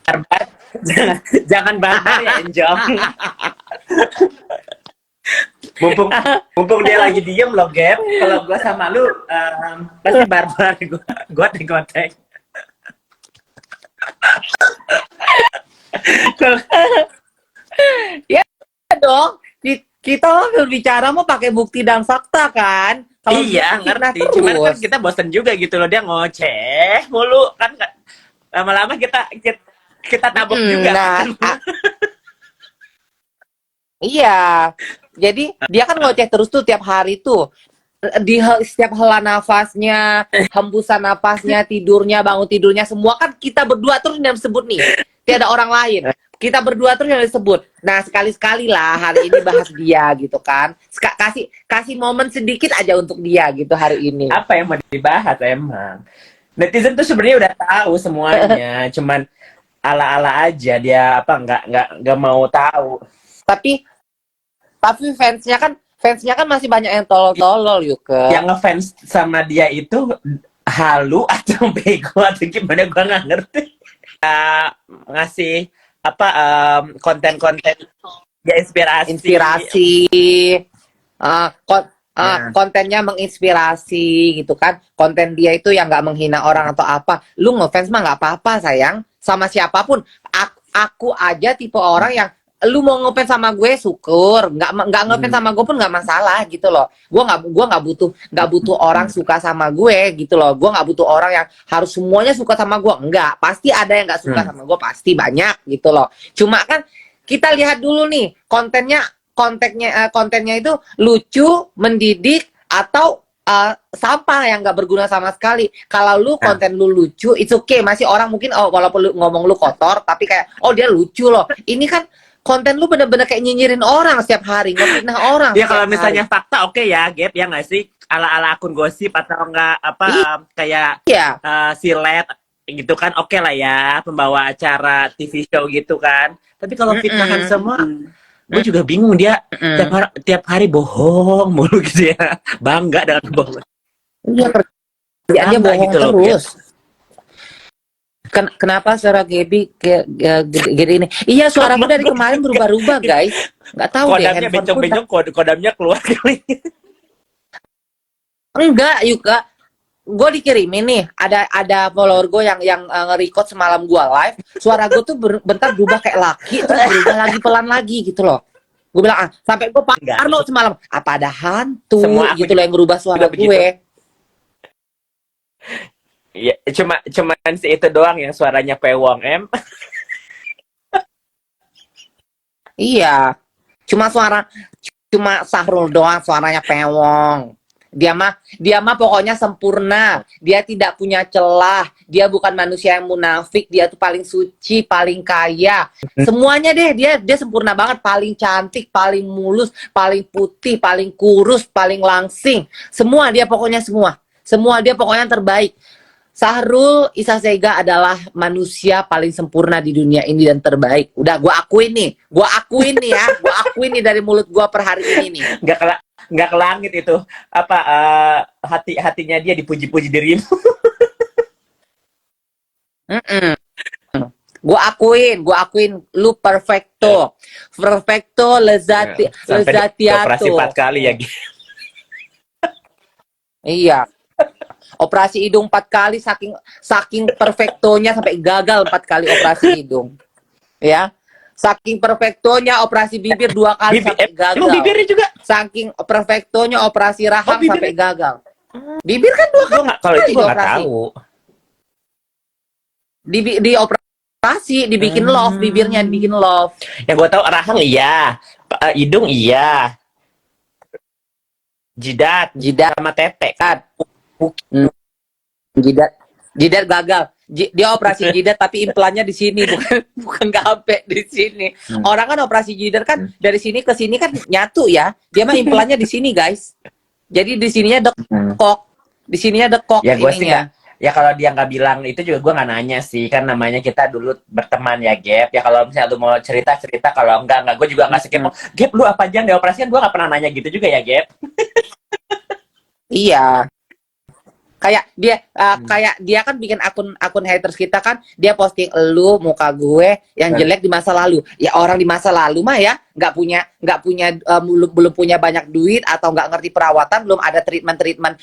barbar. Jangan barbar ya, Enjong. Mumpung mumpung dia lagi diem loh, Gap. Kalau gua sama lu pasti barbar gua tek-tek. Ya dong, kita berbicara mau pakai bukti dan fakta kan. Kalau Iya, fitnah ngerti. Cuman kan terus. kita bosen juga gitu loh, dia ngoceh mulu kan, lama-lama kita tabok juga Nah, kan. iya. Jadi dia kan ngoceh terus tuh tiap hari tuh. Setiap hela nafasnya, hembusan nafasnya, tidurnya, bangun tidurnya, semua kan kita berdua terus yang disebut nih. Tiada orang lain. Kita berdua terus yang disebut. Nah, sekali-sekali lah hari ini bahas dia gitu kan. Kasih momen sedikit aja untuk dia gitu hari ini. Apa yang mau dibahas emang? Netizen tuh sebenarnya udah tahu semuanya, cuman ala-ala aja dia apa nggak mau tahu. Tapi fansnya kan masih banyak yang tolol-tolol yuk ke. Yang ngefans sama dia itu halu atau bego atau gimana, gua nggak ngerti. Ngasih apa konten-konten ya, Inspirasi. Ah, Nah, kontennya menginspirasi gitu kan. Konten dia itu yang nggak menghina orang atau apa. Lu ngefans mah nggak apa-apa sayang. Sama siapapun. Aku aja tipe orang yang lu mau ngefans sama gue syukur, nggak ngefans sama gue pun nggak masalah gitu loh. Gue nggak butuh orang suka sama gue gitu loh. Gue nggak butuh orang yang harus semuanya suka sama gue. Enggak, pasti ada yang nggak suka sama gue, pasti banyak gitu loh. Cuma kan kita lihat dulu nih kontennya itu lucu, mendidik atau sampah yang nggak berguna sama sekali. Kalau lu konten lu lucu, it's okay. Masih orang mungkin walaupun lu ngomong lu kotor, tapi kayak dia lucu loh. Ini kan konten lu bener-bener kayak nyinyirin orang setiap hari, ngefitnah orang. ya kalau misalnya fakta oke ya, Gap ya nggak sih, ala-ala akun gosip atau enggak apa kayak Iya. silet gitu kan, oke lah ya, pembawa acara TV show gitu kan. Tapi kalau fitnahan semua, gue juga bingung, dia tiap hari bohong mulu gitu ya, bangga dengan kebohongan. Iya, kerjaannya Bangga bohong gitu loh, terus. Kenapa suara Gaby gede ini? Iya, suaraku dari kemarin berubah-ubah, guys. Nggak tahu deh, Kodamnya handphoneku. bencong-bencong, kodamnya keluar kali. Enggak, Yuka. Gue dikirimin nih, ada follower gue yang nge-record semalam gue live. Suara gue tuh bentar berubah kayak laki, terus berubah lagi pelan lagi gitu loh. Gue bilang, sampai gue parno semalam. Apa ada hantu Semua gitu loh yang ngerubah suara gue. Ya, cuman si itu doang yang suaranya pewong, Iya. Cuma Sahrul doang suaranya pewong. Dia mah pokoknya sempurna. Dia tidak punya celah. Dia bukan manusia yang munafik. Dia tuh paling suci, paling kaya. Semuanya deh dia sempurna banget, paling cantik, paling mulus, paling putih, paling kurus, paling langsing. Semua dia pokoknya semua. Semua dia pokoknya terbaik. Sahrul Isasega adalah manusia paling sempurna di dunia ini dan terbaik. Udah gue akuin nih ya, gue akuin nih dari mulut gue per hari ini nih. Nggak ke langit itu apa hatinya dia dipuji-puji dirimu. Gue akuin lu perfecto lezatiato. Operasi 4 kali ya gitu. Iya, operasi hidung 4 kali, saking perfectonya sampai gagal 4 kali operasi hidung ya. Saking perfectonya operasi bibir 2 kali sampai gagal. Bibirnya juga. Saking perfectonya operasi rahang sampai gagal. Bibir kan 2 kali. Kalau itu gue nggak tahu. Di operasi dibikin love, bibirnya dibikin love. Yang gue tahu rahang iya, hidung iya, jidat sama tete kan. Jidat gagal. Dia operasi jidat tapi implannya di sini, bukan nggak sampai di sini. Orang kan operasi jidat kan dari sini ke sini kan nyatu ya. Dia mah implannya di sini, guys. Jadi di sininya dekok. Di sininya dekok ya, gue sih ininya. Ya kalau dia nggak bilang itu juga gue nggak nanya sih, kan namanya kita dulu berteman ya, Gap. Ya kalau misalnya lu mau cerita, kalau enggak gue juga nggak sekepo. Gap, lu apa aja nggak operasi, kan gue nggak pernah nanya gitu juga ya, Gap. Iya. kayak dia kan bikin akun haters kita kan, dia posting elu muka gue yang jelek di masa lalu. Ya orang di masa lalu mah ya nggak punya belum punya banyak duit atau nggak ngerti perawatan, belum ada treatment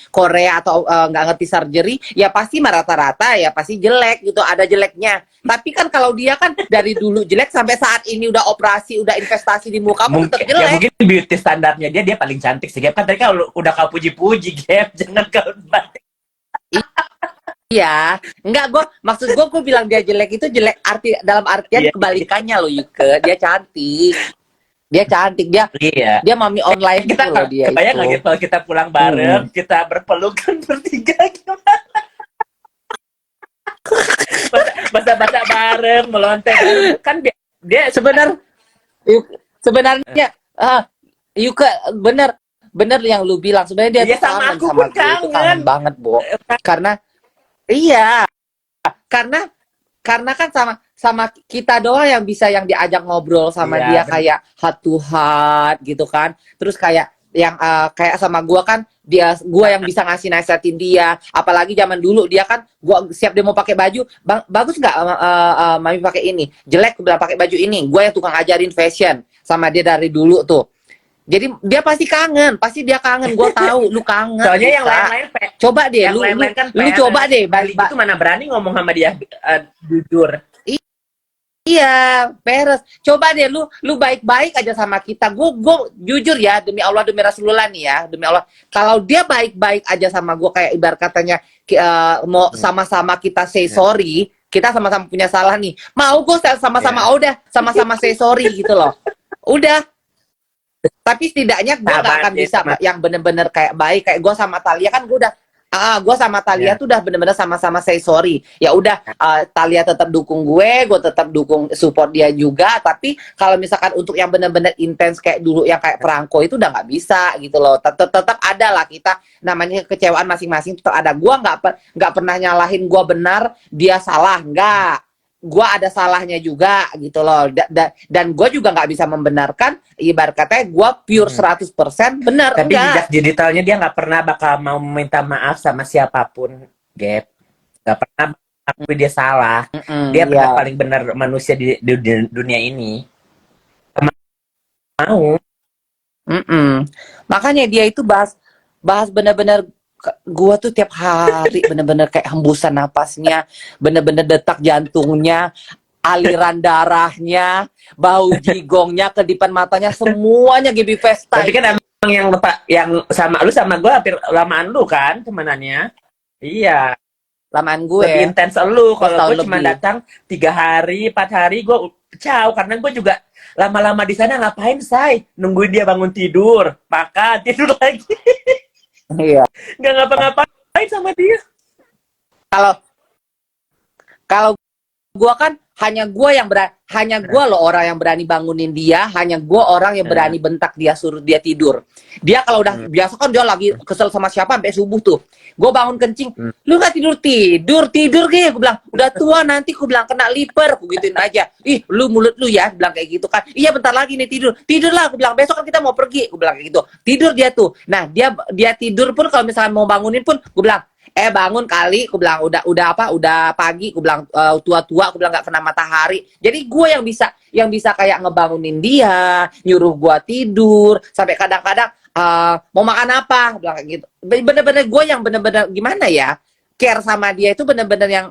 Korea atau nggak ngerti surgery, ya pasti rata-rata ya pasti jelek gitu, ada jeleknya. Tapi kan kalau dia kan dari dulu jelek sampai saat ini udah operasi, udah investasi di muka tetap jelek. Ya mungkin beauty standarnya dia paling cantik sih, Gap. Kan tadi kalau udah kau puji-puji, Gap, jangan kau batik. Iya, enggak, maksud gue bilang dia jelek itu jelek dalam artian kebalikannya loh, Yuke. Dia cantik, dia mami online kita gitu loh dia. Kebayang nggak gitu kalau kita pulang bareng, kita berpelukan bertiga gimana? Baca bareng, melontek kan dia sebenarnya Yuke bener yang lu bilang, sebenarnya dia sama aku sama pun itu kangen banget, Bo. Karena karena kan sama kita doang yang bisa yang diajak ngobrol sama dia kayak heart to heart gitu kan. Terus kayak yang kayak sama gua kan gua yang bisa ngasih nasihatin dia. Apalagi zaman dulu dia kan gua siap dia mau pakai baju, bagus nggak mami pakai ini, jelek bilang pakai baju ini, gua yang tukang ajarin fashion sama dia dari dulu tuh. Jadi dia pasti kangen, gue tahu lu kangen. Soalnya yang lain-lain coba deh lu coba deh balik itu mana berani ngomong sama dia jujur. Iya, beres. Coba deh lu baik-baik aja sama kita. Gue jujur ya, demi Allah demi Rasulullah nih ya, demi Allah. Kalau dia baik-baik aja sama gue, kayak ibarat katanya mau sama-sama kita say sorry, kita sama-sama punya salah nih. Mau gue sama-sama udah sama-sama say sorry gitu loh. Udah. Tapi setidaknya gue gak akan bisa yang bener-bener kayak baik. Kayak gue sama Thalia kan gue sama Thalia tuh udah bener-bener sama-sama say sorry. Ya udah, Thalia tetap dukung gue tetap dukung support dia juga. Tapi kalau misalkan untuk yang bener-bener intens kayak dulu yang kayak perangko itu udah nggak bisa gitu loh. Tetap ada lah kita, namanya kekecewaan masing-masing tetap ada. Gue nggak pernah nyalahin gue benar, dia salah, nggak. Gue ada salahnya juga gitu loh, dan gue juga nggak bisa membenarkan ibarat katanya gue pure 100% benar. Tapi di detailnya dia nggak pernah bakal mau minta maaf sama siapapun, Gap. Nggak pernah akui dia salah. Dia paling benar manusia di dunia ini. Mau. Makanya dia itu bahas benar-benar. Gua tuh tiap hari bener-bener kayak hembusan napasnya, bener-bener detak jantungnya, aliran darahnya, bau jigongnya, kedipan matanya, semuanya GB Festa. Tapi kan emang yang sama lu sama gue hampir lamaan lu kan temenannya. Iya. Lamaan gue. Lebih intens lu. Kalau gue cuma datang 3 hari, 4 hari gue pecah, karena gue juga lama-lama di sana ngapain, Say? Nungguin dia bangun tidur, makan, tidur lagi. Iya. Nggak ngapa-ngapain sama dia. Kalau gua kan hanya gua loh orang yang berani bangunin dia, hanya gua orang yang berani bentak dia, suruh dia tidur. Dia kalau udah biasa kan dia lagi kesel sama siapa sampai subuh tuh. Gua bangun kencing, lu nggak tidur kayak, gua bilang udah tua nanti, gua bilang kena liper, gua gituin aja. Ih, lu mulut lu ya, bilang kayak gitu kan. Iya bentar lagi nih tidurlah, gua bilang besok kan kita mau pergi, gua bilang kayak gitu. Tidur dia tuh. Nah dia tidur pun kalau misalnya mau bangunin pun, gua bilang bangun kali, aku bilang udah pagi, aku bilang tua-tua, aku bilang nggak kena matahari. Jadi gue yang bisa kayak ngebangunin dia, nyuruh gue tidur, sampai kadang-kadang mau makan apa, aku bilang kayak gitu. Bener-bener gue yang bener-bener gimana ya, care sama dia itu bener-bener yang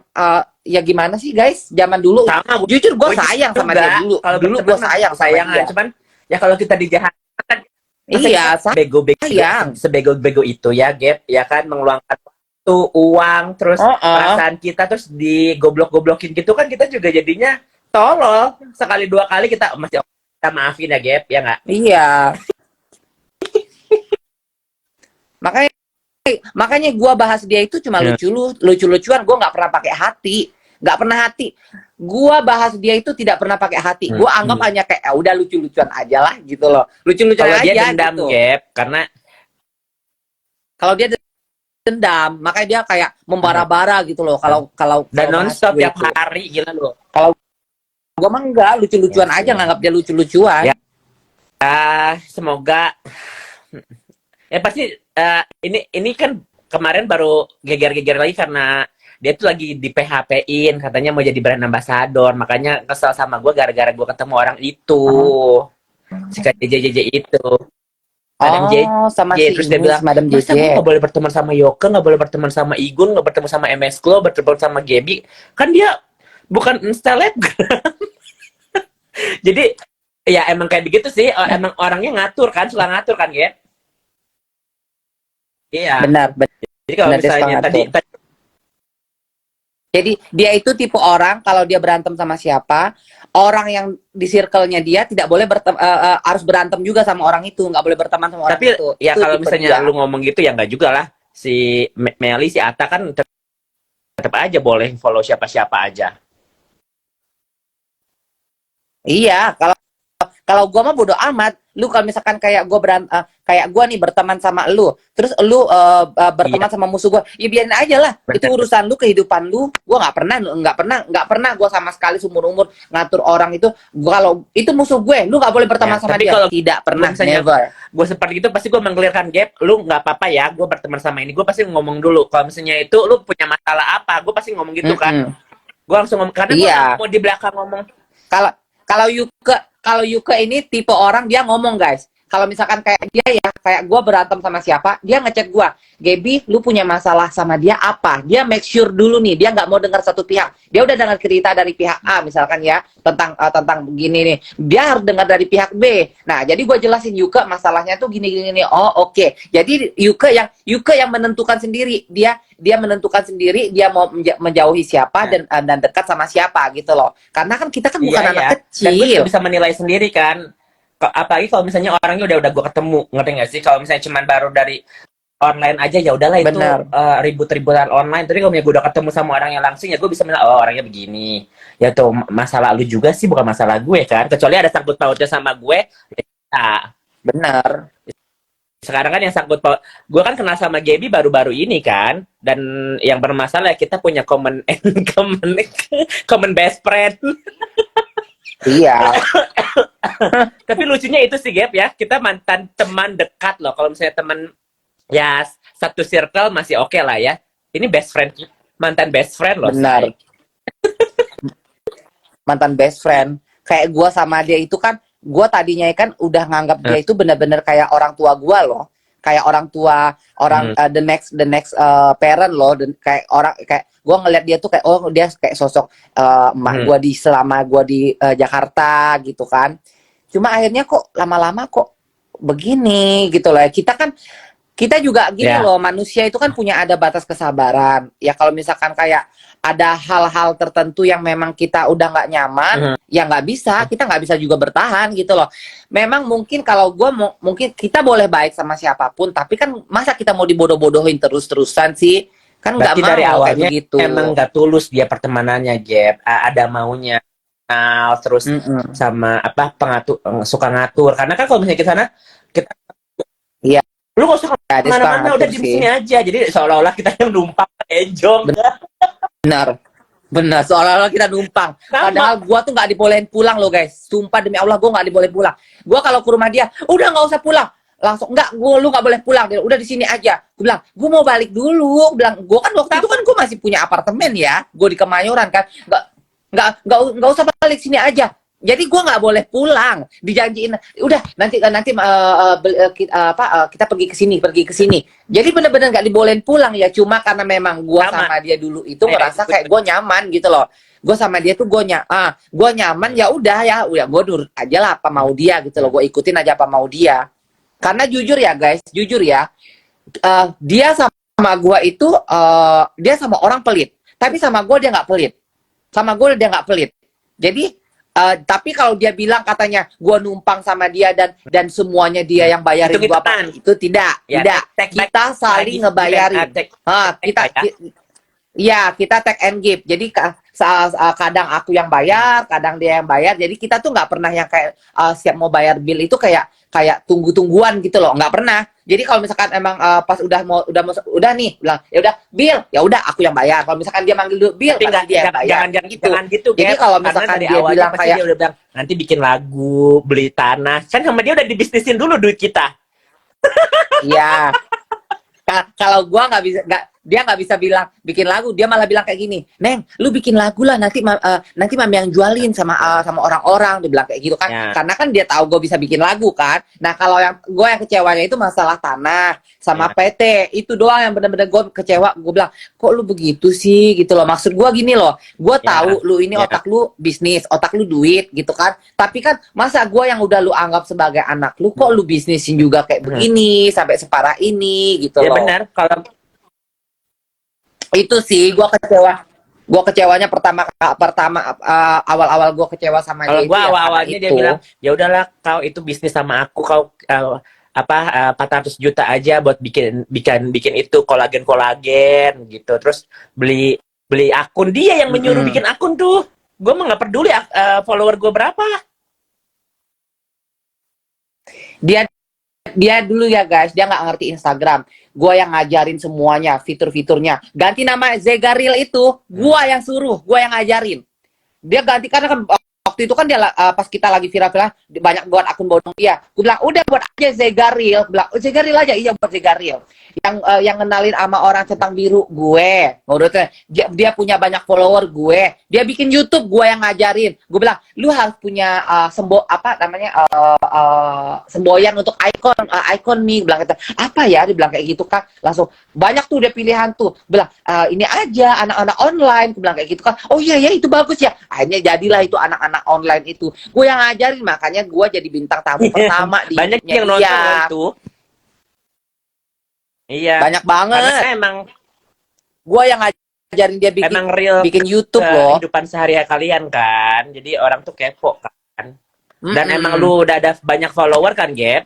ya gimana sih guys, zaman dulu. Sama, jujur gue sayang sama dia dulu. Kalau dulu gue sayang sama dia. Cuman ya kalau kita dijahat kan, iya, bego-bego sebego-bego itu ya, Gap, ya kan, mengeluarkan tuh uang, terus perasaan kita terus digoblok-goblokin gitu kan, kita juga jadinya tolol. Sekali 2 kali kita masih kita maafin ya, Gap, ya nggak? Iya. makanya gua bahas dia itu cuma lucu-lucuan. Gua nggak pernah pakai hati, gua bahas dia itu tidak pernah pakai hati. Gua anggap hanya kayak udah lucu-lucuan aja lah gitu loh, lucu-lucuan aja. Dia dendam gitu, Gap, karena kalau dia dendam, makanya dia kayak membara-bara gitu loh. Kalau dan nonstop tiap hari, gila loh. Kalau gua mah enggak, lucu-lucuan aja, nganggap dia lucu-lucuan. Ya. Semoga ya pasti ini kan kemarin baru geger-geger lagi karena dia tuh lagi di PHP-in, katanya mau jadi brand ambassador, makanya kesel sama gue gara-gara gue ketemu orang itu, si Kak JJ itu, Madam Oh, sama JJ, si terus dia ini, bilang, si Madam masa gue JJ. gak boleh berteman sama Yoke, gak boleh berteman sama Igun, gak bertemu sama MS Glow, berteman sama Gaby, kan dia bukan selebgram. Jadi ya emang kayak begitu sih, emang orangnya ngatur kan, suka ngatur kan, ya. Iya. Benar, Jadi kalau benar dia suka misalnya ngatur. tadi Jadi dia itu tipe orang kalau dia berantem sama siapa, orang yang di circle-nya dia tidak boleh harus berantem juga sama orang itu, nggak boleh berteman sama orang tapi itu. ya Itu kalau tipe misalnya dia. lu ngomong gitu ya nggak juga lah. Si Meli, si Ata kan tetap aja boleh follow siapa-siapa aja. Iya, kalau gua mah bodo amat. Lu kalau misalkan kayak gua nih berteman sama lu, terus lu Iya, berteman sama musuh gua, ya biarin aja lah. Itu benar. urusan lu, kehidupan lu. Gua nggak pernah gua sama sekali seumur umur ngatur orang itu. Gua kalau itu musuh gue, lu nggak boleh berteman Ya, sama tapi dia. kalau Tidak gue pernah, misalnya never. gue seperti itu pasti gue menggelirkan gap. Lu nggak apa-apa ya, gue berteman sama ini. Gue pasti ngomong dulu. Kalau misalnya itu lu punya masalah apa, gue pasti ngomong gitu kan. Mm-mm. Gue langsung ngomong karena gue nggak Iya. mau di belakang ngomong. Kalau kalau Yuke ini tipe orang dia ngomong, guys. Kalau misalkan kayak dia ya, kayak gue berantem sama siapa, dia ngechat gue, Gaby, lu punya masalah sama dia apa? Dia make sure dulu nih, dia nggak mau dengar satu pihak. Dia udah dengar cerita dari pihak A misalkan ya, tentang begini nih. Dia harus dengar dari pihak B. Nah, jadi gue jelasin Yuke masalahnya tuh gini-gini nih. Oh, oke. Jadi Yuke yang menentukan sendiri. Dia menentukan sendiri dia mau menjauhi siapa dan dekat sama siapa gitu loh. Karena kan kita kan bukan Iya anak ya. Dan gue juga kecil. bisa menilai sendiri kan. Apalagi kalau misalnya orangnya udah gue ketemu, ngerti nggak sih? Kalau misalnya cuman baru dari online aja ya udahlah itu Benar. ribut-ributan online. Tapi kalau misalnya gue udah ketemu sama orangnya langsung ya gue bisa menilai oh orangnya begini. Ya tuh masalah lu juga sih bukan masalah gue kan. Kecuali ada sangkut pautnya sama gue. Ya, Benar. sekarang kan yang sangkut paut gue kan kenal sama Gaby baru-baru ini kan. Dan yang bermasalah kita punya common common common best friend. Iya. Tapi lucunya itu sih Gap ya, kita mantan teman dekat loh. Kalau misalnya teman ya satu circle masih oke lah ya. Ini best friend, mantan best friend loh. Benar. Say. Mantan best friend. Kayak gue sama dia itu kan, gue tadinya kan udah nganggap dia itu bener-bener kayak orang tua gue loh. Kayak orang tua, the next parent loh. Kayak orang, kayak gue ngeliat dia tuh kayak, oh dia kayak sosok emak gue selama gue di Jakarta gitu kan. Cuma akhirnya kok lama-lama kok begini gitu loh. Kita juga gini Ya, loh, manusia itu kan punya ada batas kesabaran. Ya kalau misalkan kayak ada hal-hal tertentu yang memang kita udah nggak nyaman, ya nggak bisa, kita nggak bisa juga bertahan gitu loh. Memang mungkin kalau gue mungkin kita boleh baik sama siapapun, tapi kan masa kita mau dibodoh-bodohin terus-terusan sih? Kan nggak berarti dari mau kayak awalnya begitu. emang nggak tulus dia pertemanannya Gap. Ada maunya. Nah, terus Mm-mm. sama apa pengatur suka ngatur. Karena kan kalau misalnya ke sana kita Iya, lu gak usah dia suka kemana-mana udah ngatur di sih. sini aja. Jadi seolah-olah kita yang numpang enjong. Benar. Benar, seolah-olah kita numpang. Sama. Padahal gua tuh nggak dibolehin pulang loh guys. Sumpah demi Allah gua nggak dibolehin pulang. Gua kalau ke rumah dia, udah nggak usah pulang. Langsung lu nggak boleh pulang. Dia udah di sini aja. Gua bilang, gua mau balik dulu. Gua bilang, gua kan waktu itu kan gua masih punya apartemen ya. Gua di Kemayoran kan. Nggak usah balik sini aja. Jadi gua nggak boleh pulang. Dijanjiin, udah nanti kita pergi ke sini. Jadi bener-bener nggak dibolehin pulang ya. Cuma karena memang gua sama dia dulu itu ngerasa kayak gua nyaman gitu loh. Gue sama dia tuh gue nyaman, ya udah gue nurut aja lah apa mau dia gitu loh. Gue ikutin aja apa mau dia. Karena jujur ya guys, dia sama gue itu dia sama orang pelit. Tapi sama gue dia nggak pelit. Sama gue dia nggak pelit. Jadi tapi kalau dia bilang katanya gue numpang sama dia dan semuanya dia yang bayarin gue apa, itu tidak. Kita saling ngebayarin. Kita take and give. Jadi kadang aku yang bayar, kadang dia yang bayar. Jadi kita tuh nggak pernah yang kayak siap mau bayar bill itu kayak tunggu-tungguan gitu loh. Nggak pernah. Jadi kalau misalkan emang pas udah nih bilang ya udah bill, ya udah aku yang bayar. Kalau misalkan dia manggil dulu bill, pasti dia yang bayar. Jangan gitu. Jadi kalau misalkan dia bilang kayak dia udah bilang nanti bikin lagu, beli tanah, kan sama dia udah dibisnisin dulu duit kita. Iya. Kalau gua nggak bisa, dia nggak bisa bilang bikin lagu, dia malah bilang kayak gini, Neng, lu bikin lagu lah, nanti mami yang jualin sama orang-orang, dia bilang kayak gitu kan, Ya. karena kan dia tahu gue bisa bikin lagu kan. Nah kalau gue yang kecewanya itu masalah tanah sama Ya. PT, itu doang yang bener-bener gue kecewa. Gue bilang, kok lu begitu sih gitu loh. Maksud gue gini loh, gue Ya. tahu lu ini Ya. otak lu bisnis, otak lu duit gitu kan, tapi kan masa gue yang udah lu anggap sebagai anak lu, kok lu bisnisin juga kayak begini sampai separah ini gitu Ya loh. benar, kalau Itu sih gue kecewa. Gue kecewanya pertama awal-awal gue kecewa sama kalau dia itu gua ya karena awal-awalnya dia itu. bilang, ya udahlah kau itu bisnis sama aku, kau 400 juta aja buat bikin itu kolagen gitu. Terus beli beli akun, dia yang menyuruh bikin akun tuh. Gue mah nggak peduli follower gue berapa. Dia dulu ya guys, dia nggak ngerti Instagram. Gua yang ngajarin semuanya, fitur-fiturnya. Ganti nama Zegaril itu, gua yang suruh, gua yang ngajarin. Dia ganti karena kan waktu itu kan dia pas kita lagi viral-viral banyak buat akun bodong dia. Gue bilang udah buat aja Zegaril, bilang Zegaril aja, iya buat Zegaril. Yang kenalin sama orang centang biru gue. Menurutnya dia punya banyak follower gue. Dia bikin YouTube, gue yang ngajarin. Gue bilang lu harus punya semboyan untuk icon nih, bilang gitu. Apa ya, dia bilang kayak gitu kan. Langsung banyak tuh dia pilihan tuh. Bilang ini aja anak-anak online, gue bilang kayak gitu kan. Oh iya ya itu bagus ya. Akhirnya jadilah itu anak-anak online itu. Gue yang ngajarin, makanya gue jadi bintang tamu pertama di banyak yang nonton kan itu. Iya. Banyak banget. Karena emang gue yang ngajarin dia bikin YouTube loh. Kehidupan sehari-hari kalian kan. Jadi orang tuh kepo kan. Dan emang lu udah ada banyak follower kan, Gap?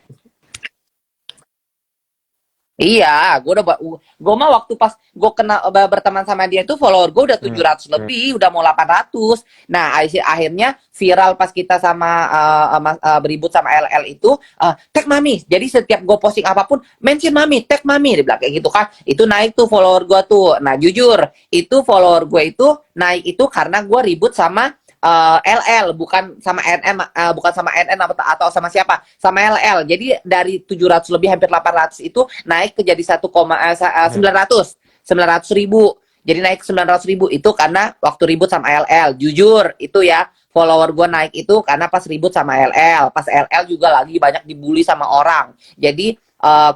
Iya, gue mah waktu pas gue berteman sama dia itu follower gue udah 700 lebih, udah mau 800. Nah, akhirnya viral pas kita sama beribut sama LL itu, tag mami. Jadi setiap gue posting apapun, mention mami, tag mami, dia bilang kayak gitu kan. Itu naik tuh follower gue tuh. Nah, jujur, itu follower gue itu naik itu karena gue ribut sama LL, bukan sama NN atau sama siapa, sama LL. Jadi dari 700 lebih hampir 800 itu naik ke jadi 900 ribu. Jadi naik 900 ribu itu karena waktu ribut sama LL. Jujur itu ya, follower gue naik itu karena pas ribut sama LL. Pas LL juga lagi banyak dibully sama orang. Jadi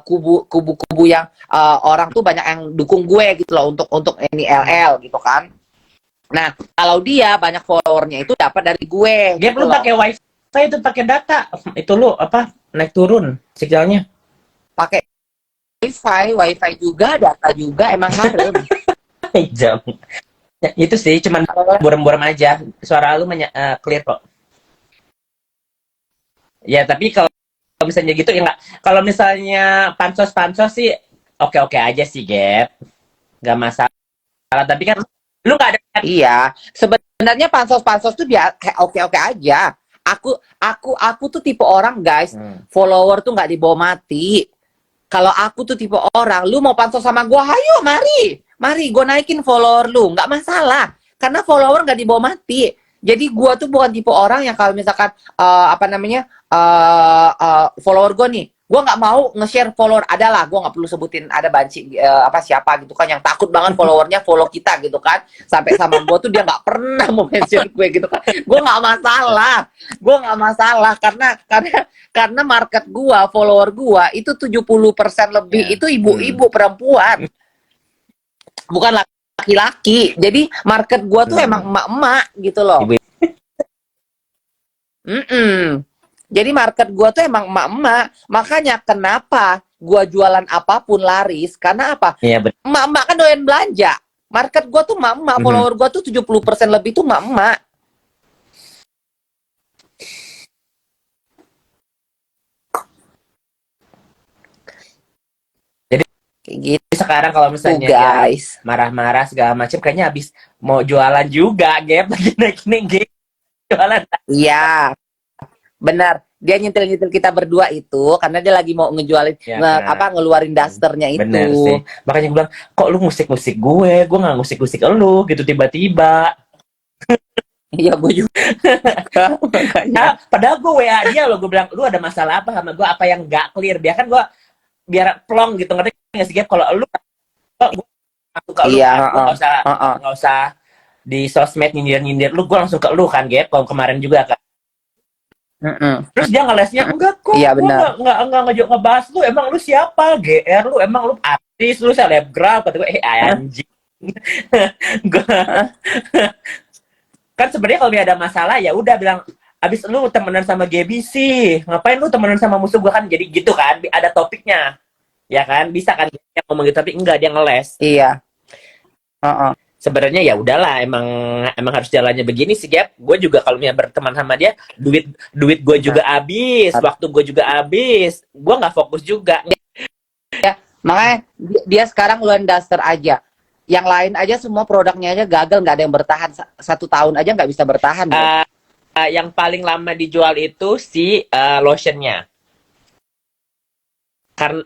kubu-kubu yang orang tuh banyak yang dukung gue gitu loh untuk ini LL gitu kan. Nah, kalau dia banyak followernya itu dapat dari gue. Dia gitu perlu pakai wifi itu pakai data. Itu lu naik turun signalnya. Pakai wifi juga, data juga, emang harus. Jam. Ya, itu sih cuman buram-buram aja. Suara lu clear kok. Ya, tapi kalau misalnya gitu ya nggak. Kalau misalnya pansos sih oke-oke aja sih, Gap. Nggak masalah. Tapi kan lu nggak ada. Iya, sebenarnya pansos tuh biar oke aja. Aku tuh tipe orang guys, follower tuh nggak dibawa mati. Kalau aku tuh tipe orang, lu mau pansos sama gua, ayo mari, gua naikin follower lu, nggak masalah. Karena follower nggak dibawa mati. Jadi gua tuh bukan tipe orang yang kalau misalkan follower gua nih, gue nggak mau nge-share follower, adalah gue nggak perlu sebutin ada banci siapa gitu kan yang takut banget followernya follow kita gitu kan, sampai sama gue tuh dia nggak pernah mau mention gue gitu kan. Gue nggak masalah karena market gue, follower gue itu 70% lebih itu ibu-ibu perempuan, bukan laki-laki. Jadi market gue tuh emang emak-emak gitu loh. Jadi market gua tuh emang emak-emak. Makanya kenapa gua jualan apapun laris, karena apa? Iya, emak-emak kan doyan belanja. Market gua tuh emak-emak, follower gua tuh 70% lebih tuh emak-emak. Jadi kayak gitu sekarang kalau misalnya guys, marah-marah segala macam, kayaknya habis mau jualan juga, Gap. Lagi naik jualan. Iya. Benar, dia nyentil kita berdua itu karena dia lagi mau ngejualin ngeluarin dasternya itu. Bener sih. Makanya gue bilang, kok lu musik-musik gue nggak musik-musik lu gitu tiba-tiba. Iya, gue juga. Nah, padahal gue WA dia gue bilang, lu ada masalah apa sama gue, apa yang nggak clear? Dia kan gue biar plong gitu, ngerti nggak sih Gap? Kalau lu langsung ke lu Iya, kan, gua heeh. Heeh. nggak usah di sosmed nyindir lu, gua langsung ke lu kan Gap, kalau kemarin juga kan. Mm-mm. Terus dia ngelesnya, enggak Iya kok, gua benar. nggak ngebahas lu, emang lu siapa? GR lu, emang lu artis, lu selebgram, kata gue, Hah? anjing. Gua Hah? kan sebenarnya kalau ada masalah ya udah bilang, abis lu temenan sama Gaby sih, ngapain lu temenan sama musuh gua, kan jadi gitu kan, ada topiknya, ya kan, bisa kan dia ngomong gitu, tapi enggak, dia ngeles. Iya. Heeh. Sebenarnya ya udahlah, emang harus jalannya begini sih Gap. Gue juga kalau misalnya berteman sama dia, duit duit gue juga Benar. habis, waktu gue juga habis, gue nggak fokus juga. Makanya dia sekarang Luan Duster aja. Yang lain aja semua produknya aja gagal, nggak ada yang bertahan. 1 tahun aja nggak bisa bertahan loh. Yang paling lama dijual itu si lotionnya, karena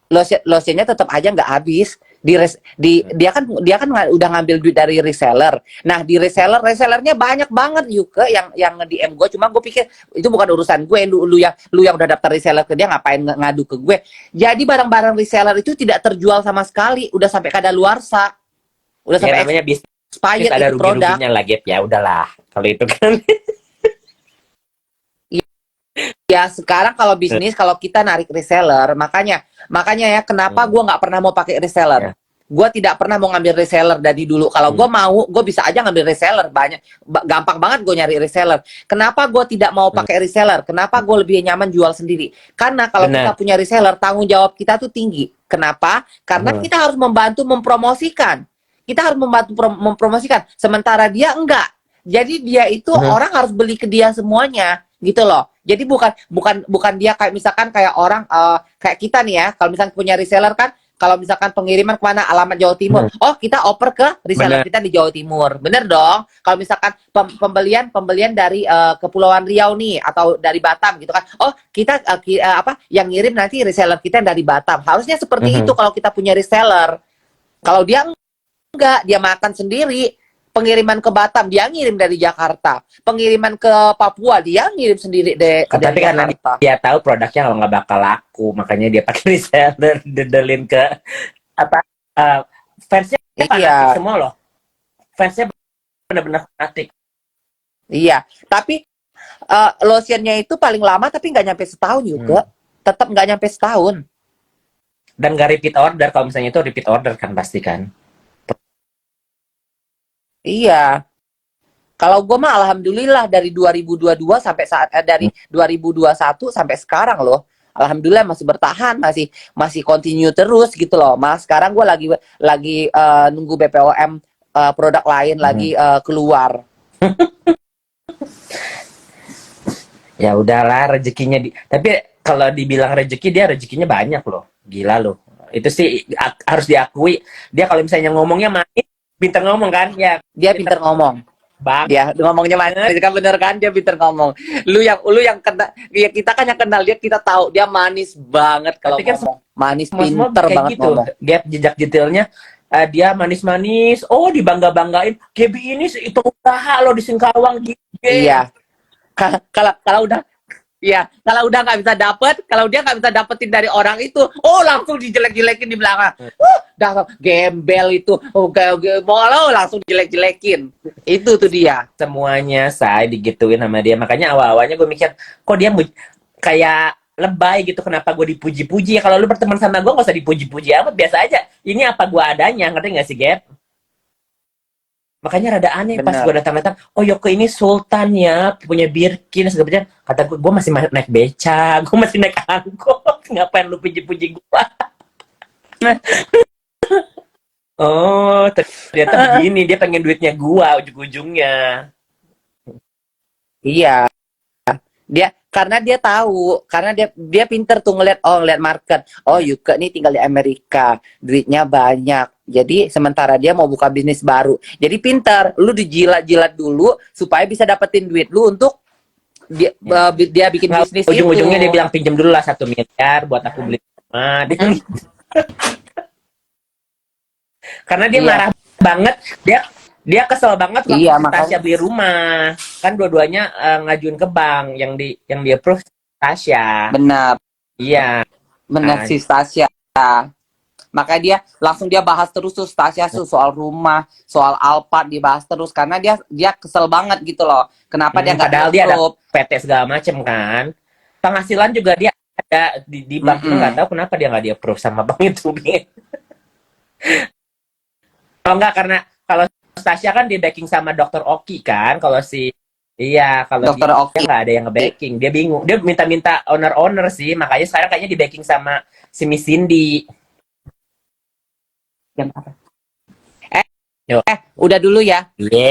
Lotion lotionnya tetap aja nggak habis. Dia kan udah ngambil duit dari reseller. Nah di resellernya banyak banget juga yang nge-DM gue. Cuma gue pikir itu bukan urusan gue. Lu yang udah daftar reseller ke dia, ngapain ngadu ke gue? Jadi barang-barang reseller itu tidak terjual sama sekali. Udah sampai kadaluarsa. Udah ya sampai namanya bisnis expired ada itu produk. rugi-ruginya lah Gap, ya udahlah kalau itu kan. Ya sekarang kalau bisnis, kalau kita narik reseller, makanya ya kenapa gue nggak pernah mau pakai reseller. Ya. Gue tidak pernah mau ngambil reseller dari dulu. Kalau gue mau, gue bisa aja ngambil reseller, banyak, gampang banget gue nyari reseller. Kenapa gue tidak mau pakai reseller? Kenapa gue lebih nyaman jual sendiri? Karena kalau kita Benar. punya reseller, tanggung jawab kita tuh tinggi. Kenapa? Karena kita harus membantu mempromosikan. Kita harus membantu mempromosikan. Sementara dia enggak. Jadi dia itu orang harus beli ke dia semuanya, gitu loh. Jadi bukan dia kayak misalkan kayak orang kayak kita nih ya, kalau misalkan punya reseller kan, kalau misalkan pengiriman kemana, alamat Jawa Timur, oh kita oper ke reseller Benar. kita di Jawa Timur, bener dong. Kalau misalkan pembelian dari Kepulauan Riau nih atau dari Batam gitu kan, oh kita yang ngirim nanti reseller kita yang dari Batam. Harusnya seperti itu kalau kita punya reseller. Kalau dia enggak, dia makan sendiri. Pengiriman ke Batam dia ngirim dari Jakarta, pengiriman ke Papua dia ngirim sendiri dari Tapi karena Jakarta. dia tahu produknya kalau nggak bakal laku, makanya dia pakai reseller, dedelin ke apa, fansnya fanatik Iya, semua loh, fansnya benar-benar fanatik. iya. Tapi lotionnya itu paling lama tapi nggak nyampe setahun juga, tetap nggak nyampe setahun. Dan nggak repeat order, kalau misalnya itu repeat order kan pasti kan. Iya. Kalau gue mah alhamdulillah dari 2022 sampai dari 2021 sampai sekarang loh. Alhamdulillah masih bertahan, masih continue terus gitu loh. Mas, sekarang gue lagi nunggu BPOM produk lain lagi keluar. Ya udahlah, rezekinya tapi kalau dibilang rezeki, dia rezekinya banyak loh, gila loh. Itu sih harus diakui. Dia kalau misalnya ngomongnya manis, pintar ngomong kan, ya Dia pinter ngomong. bang. Dia ngomongnya manis kan, bener kan, dia pinter ngomong. Lu yang kena, ya kita kan yang kenal dia, kita tahu dia manis banget kalau Tapi kan ngomong. Manis, semua pinter kayak banget gitu. ngomong. Gap jejak detailnya, dia manis-manis, oh dibangga-banggain. Gaby ini pengusaha loh di Singkawang gitu. Iya. Kalau udah, iya, kalau udah nggak bisa dapet, kalau dia nggak bisa dapetin dari orang itu, oh langsung dijelek-jelekin di belakang. Dah gembel itu, mau langsung jelek-jelekin. Itu tuh dia. Semuanya saya digituin sama dia. Makanya awal-awalnya gue mikir, kok dia kayak lebay gitu, kenapa gue dipuji-puji ya? Kalau lu berteman sama gue gak usah dipuji-puji amat, biasa aja. Ini apa gue adanya, ngerti gak sih Gap? Makanya rada aneh pas Bener. gue datang-datang, oh Yoko ini sultan ya, punya Birkin segala macam. Kata gue masih naik beca, gue masih naik angkot, ngapain lu puji-puji gue? Oh, ternyata begini, dia pengen duitnya gue ujung-ujungnya. Iya. Karena dia tahu, karena dia pinter tuh ngeliat market. Oh, Yuka nih tinggal di Amerika, duitnya banyak. Jadi sementara dia mau buka bisnis baru. Jadi pinter, lu dijilat-jilat dulu supaya bisa dapetin duit lu untuk dia bikin bisnis itu. Ujung-ujungnya dia bilang pinjam dulu lah 1 miliar buat aku beli rumah. Karena dia marah banget, dia kesel banget waktu Tasya beli rumah. Kan dua-duanya ngajuin ke bank, yang di approve Tasya. Benar, Iya. benar si Stasia. Makanya dia bahas terus tuh Stasia tuh soal rumah, soal Alphard dibahas terus karena dia kesel banget gitu loh. Kenapa dia nggak Padahal dia ada di-approve? PT segala macem kan. Penghasilan juga dia ada di bank itu, nggak tahu kenapa dia nggak di-approve sama bank itu. Oh enggak, karena kalau Stasia kan di backing sama Dokter Oki kan. Kalau si iya, kalau dia Dokter Oki. nggak ada yang nge-backing. Dia bingung. Dia minta-minta owner-owner sih. Makanya sekarang kayaknya di backing sama si Miss Cindy. Jam apa? Yo. Udah dulu ya. Iya.